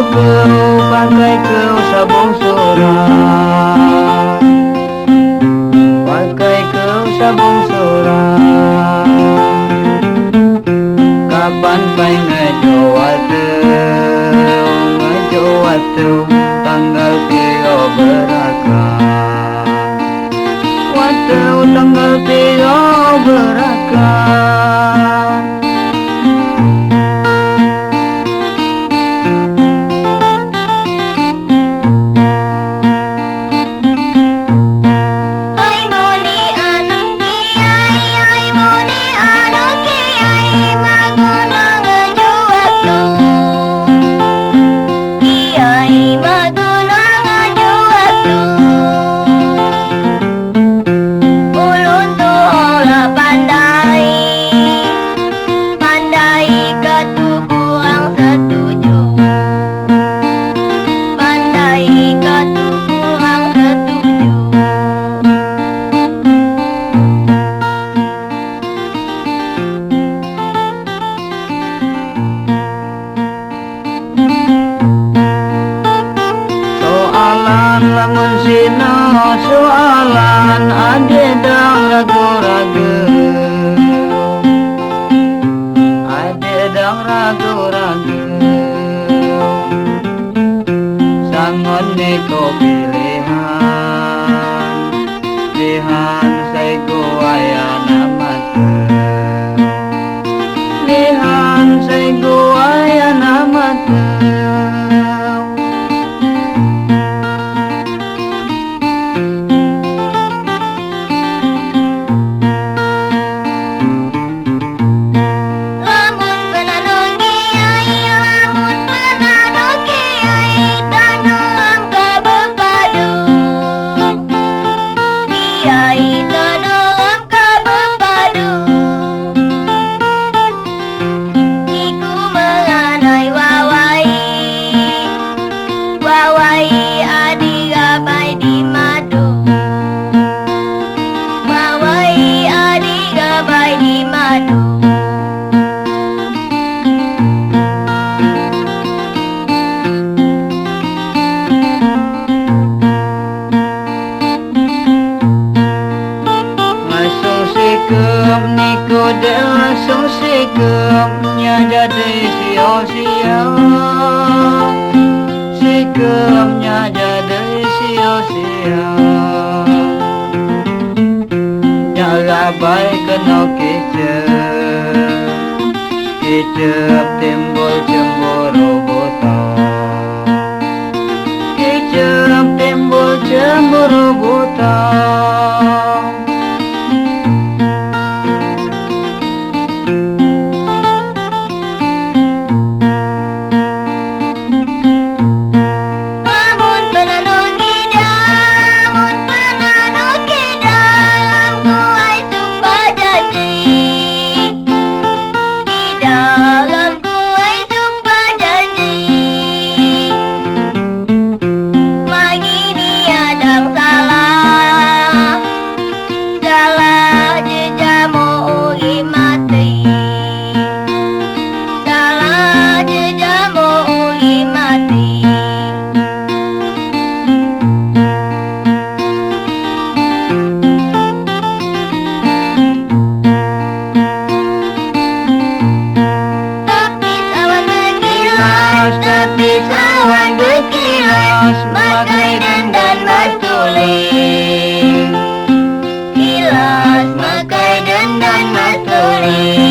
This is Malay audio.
kau, pakai kau sabung surat, pakai kau sabung surat. Kapan pai ngejual tu tanggal tiga berakah, waktu tanggal tiga berakah. Lamun sino soalan ade dang ragu-ragu, ade dang ragu-ragu. Sangon neko pilihan, lihan say guaya namate, lihan say guaya namate. Sikem niku dek langsung sikemnya jadi sia-sia, sikemnya jadi sia-sia. Nyala baik kena kicep, kicep timbul cemburu buta, kicep timbul cemburu buta. Tapi awan berkilas, makai dandan martuling. Kilas, makai dandan martuling.